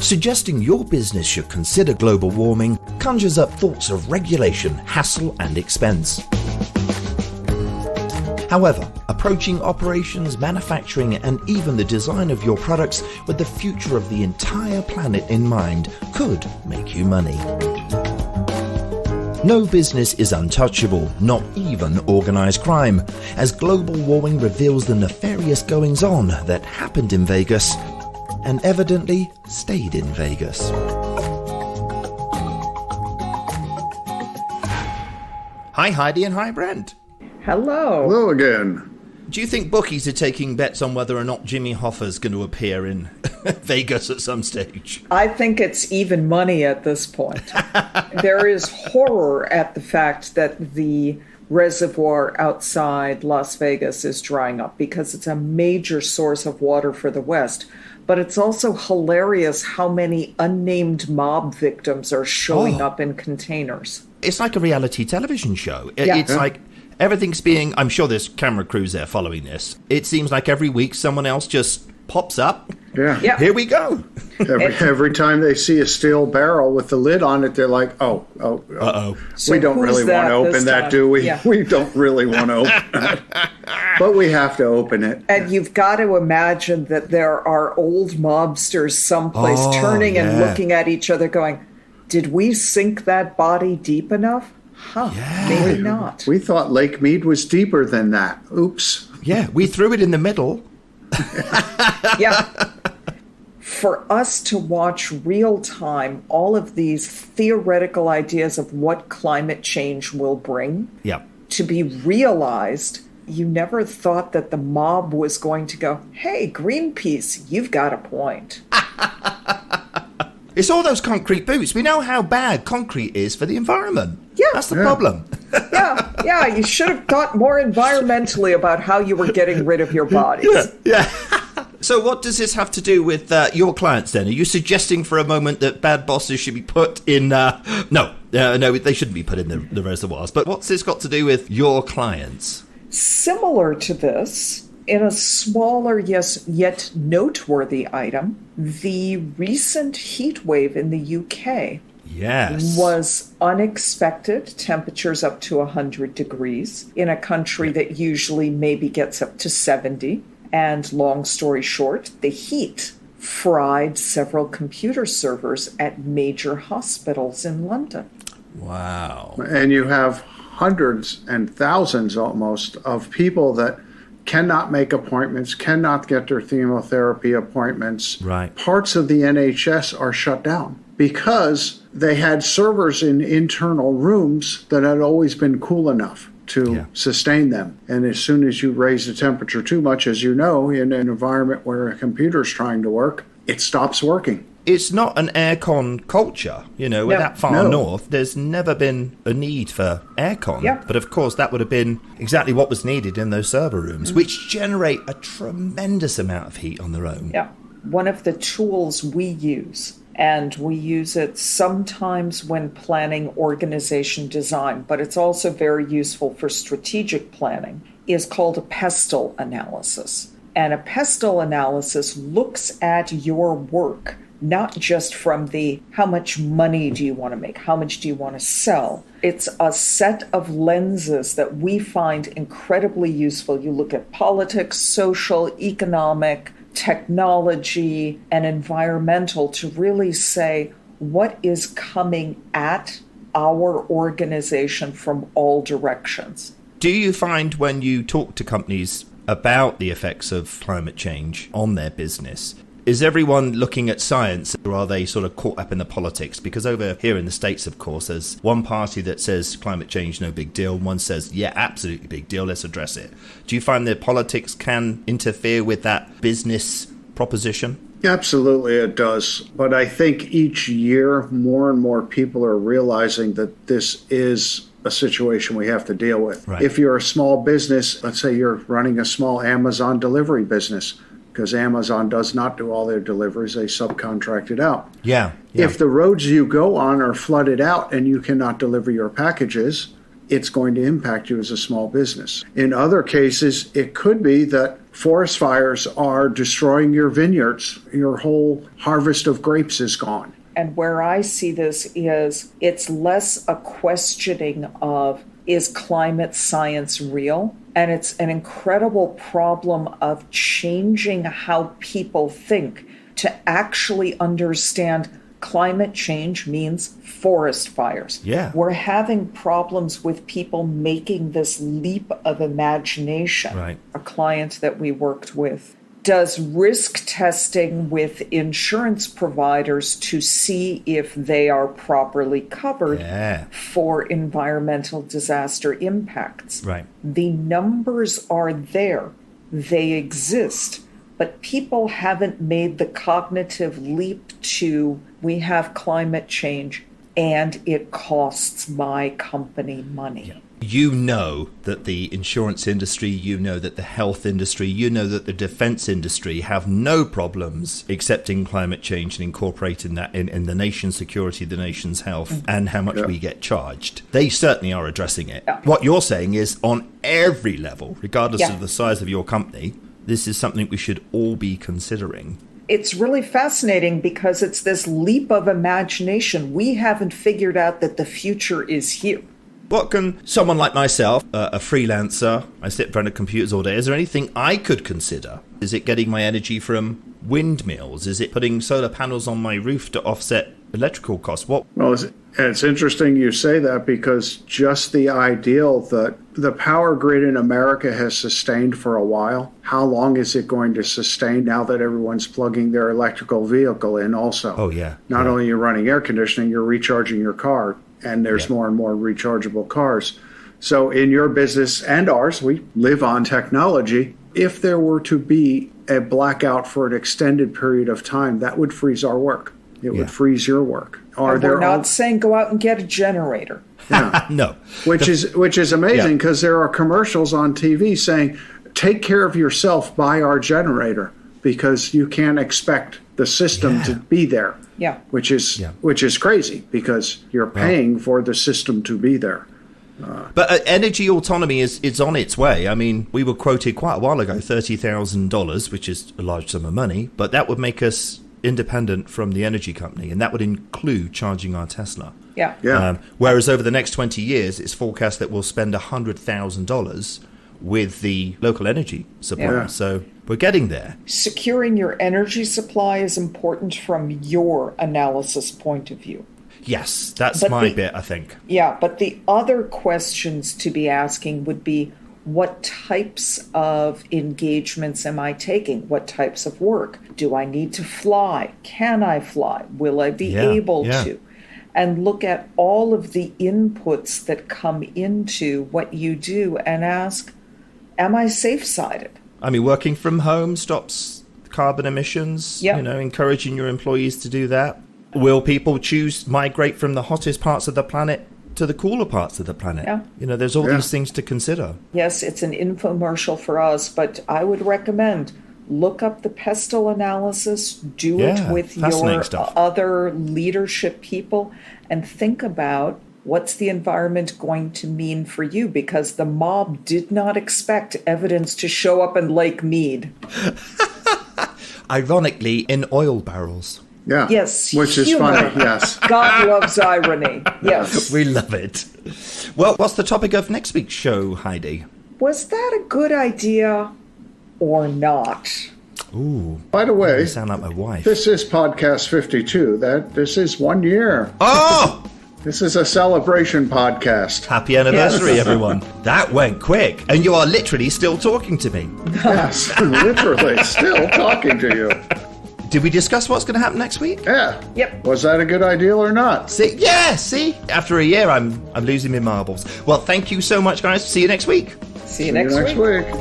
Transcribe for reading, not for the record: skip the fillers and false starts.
Suggesting your business should consider global warming conjures up thoughts of regulation, hassle and expense. However, approaching operations, manufacturing and even the design of your products with the future of the entire planet in mind could make you money. No business is untouchable, not even organised crime, as global warming reveals the nefarious goings-on that happened in Vegas and evidently stayed in Vegas. Hi Heidi and hi Brent. Hello. Hello again. Do you think bookies are taking bets on whether or not Jimmy Hoffa's going to appear in Vegas at some stage? I think it's even money at this point. There is horror at the fact that the reservoir outside Las Vegas is drying up because it's a major source of water for the West. But it's also hilarious how many unnamed mob victims are showing up in containers. It's like a reality television show. It's like everything's being... I'm sure there's camera crews there following this. It seems like every week someone else just pops up. Yeah. Here we go. Every time they see a steel barrel with the lid on it, they're like, oh. So we don't really want to open that, do we? Yeah. We don't really want to open that. But we have to open it. And you've got to imagine that there are old mobsters someplace turning and looking at each other going, did we sink that body deep enough? Maybe not. We thought Lake Mead was deeper than that. Oops. Yeah, we threw it in the middle. For us to watch real time all of these theoretical ideas of what climate change will bring to be realized, you never thought that the mob was going to go, hey, Greenpeace, you've got a point. It's all those concrete boots. We know how bad concrete is for the environment. Yeah. That's the problem. You should have thought more environmentally about how you were getting rid of your bodies. Yeah. So what does this have to do with your clients then? Are you suggesting for a moment that bad bosses should be put in... No, they shouldn't be put in the reservoirs. But what's this got to do with your clients? Similar to this, in a smaller, yes, yet noteworthy item, the recent heat wave in the UK was unexpected, temperatures up to 100 degrees in a country that usually maybe gets up to 70. And long story short, the heat fried several computer servers at major hospitals in London. Wow. And you have hundreds and thousands almost of people that cannot make appointments, cannot get their chemotherapy appointments. Right. Parts of the NHS are shut down because they had servers in internal rooms that had always been cool enough to sustain them. And as soon as you raise the temperature too much, as you know, in an environment where a computer's trying to work, it stops working. It's not an aircon culture, we're that far north. There's never been a need for aircon. But of course, that would have been exactly what was needed in those server rooms, which generate a tremendous amount of heat on their own. Yeah. One of the tools we use, and we use it sometimes when planning organization design, but it's also very useful for strategic planning, is called a pestle analysis. And a pestle analysis looks at your work not just from the how much money do you want to make, how much do you want to sell. It's a set of lenses that we find incredibly useful. You look at politics, social, economic, technology, and environmental to really say what is coming at our organization from all directions. Do you find when you talk to companies about the effects of climate change on their business, is everyone looking at science, or are they sort of caught up in the politics? Because over here in the States, of course, there's one party that says climate change, no big deal. One says, yeah, absolutely big deal, let's address it. Do you find that politics can interfere with that business proposition? Absolutely, it does. But I think each year, more and more people are realizing that this is a situation we have to deal with. Right. If you're a small business, let's say you're running a small Amazon delivery business, because Amazon does not do all their deliveries, they subcontract it out. Yeah. If the roads you go on are flooded out and you cannot deliver your packages, it's going to impact you as a small business. In other cases, it could be that forest fires are destroying your vineyards. Your whole harvest of grapes is gone. And where I see this is it's less a questioning of, is climate science real? And it's an incredible problem of changing how people think to actually understand climate change means forest fires. Yeah. We're having problems with people making this leap of imagination. Right. A client that we worked with does risk testing with insurance providers to see if they are properly covered for environmental disaster impacts. Right. The numbers are there. They exist. But people haven't made the cognitive leap to, we have climate change and it costs my company money. Yeah. You know that the insurance industry, you know that the health industry, you know that the defense industry have no problems accepting climate change and incorporating that in the nation's security, the nation's health, and how much we get charged. They certainly are addressing it. Yeah. What you're saying is on every level, regardless of the size of your company, this is something we should all be considering. It's really fascinating because it's this leap of imagination. We haven't figured out that the future is here. What can someone like myself, a freelancer, I sit in front of computers all day, is there anything I could consider? Is it getting my energy from windmills? Is it putting solar panels on my roof to offset electrical costs? What? Well, it's interesting you say that, because just the ideal that the power grid in America has sustained for a while, how long is it going to sustain now that everyone's plugging their electrical vehicle in also? Oh, yeah. Not only you're running air conditioning, you're recharging your car, and there's more and more rechargeable cars. So in your business and ours, we live on technology. If there were to be a blackout for an extended period of time, that would freeze our work. It would freeze your work. We're not saying go out and get a generator. Yeah. No. Which is amazing, because there are commercials on TV saying, take care of yourself, buy our generator, because you can't expect the system to be there. Yeah. Which is crazy, because you're paying for the system to be there. But energy autonomy is on its way. I mean, we were quoted quite a while ago, $30,000, which is a large sum of money, but that would make us independent from the energy company, and that would include charging our Tesla. Yeah. Whereas over the next 20 years, it's forecast that we'll spend $100,000 with the local energy supply. Yeah. So we're getting there. Securing your energy supply is important from your analysis point of view. Yes, that's my bit, I think. Yeah, but the other questions to be asking would be, what types of engagements am I taking? What types of work? Do I need to fly? Can I fly? Will I be able to? And look at all of the inputs that come into what you do and ask, am I safe-sided? I mean, working from home stops carbon emissions, encouraging your employees to do that. Will people migrate from the hottest parts of the planet to the cooler parts of the planet? Yeah. There's all these things to consider. Yes, it's an infomercial for us, but I would recommend look up the pestle analysis, do it with your other leadership people, and think about what's the environment going to mean for you, because the mob did not expect evidence to show up in Lake Mead. Ironically, in oil barrels. Yeah. Yes. Which is funny, yes. God loves irony. Yes. We love it. Well, what's the topic of next week's show, Heidi? Was that a good idea or not? Ooh. By the way, you sound like my wife. This is podcast 52. This is 1 year. Oh! This is a celebration podcast. Happy anniversary, everyone. That went quick. And you are literally still talking to me. Yes, literally still talking to you. Did we discuss what's going to happen next week? Yeah. Yep. Was that a good idea or not? See? After a year, I'm losing my marbles. Well, thank you so much, guys. See you next week. See you next week.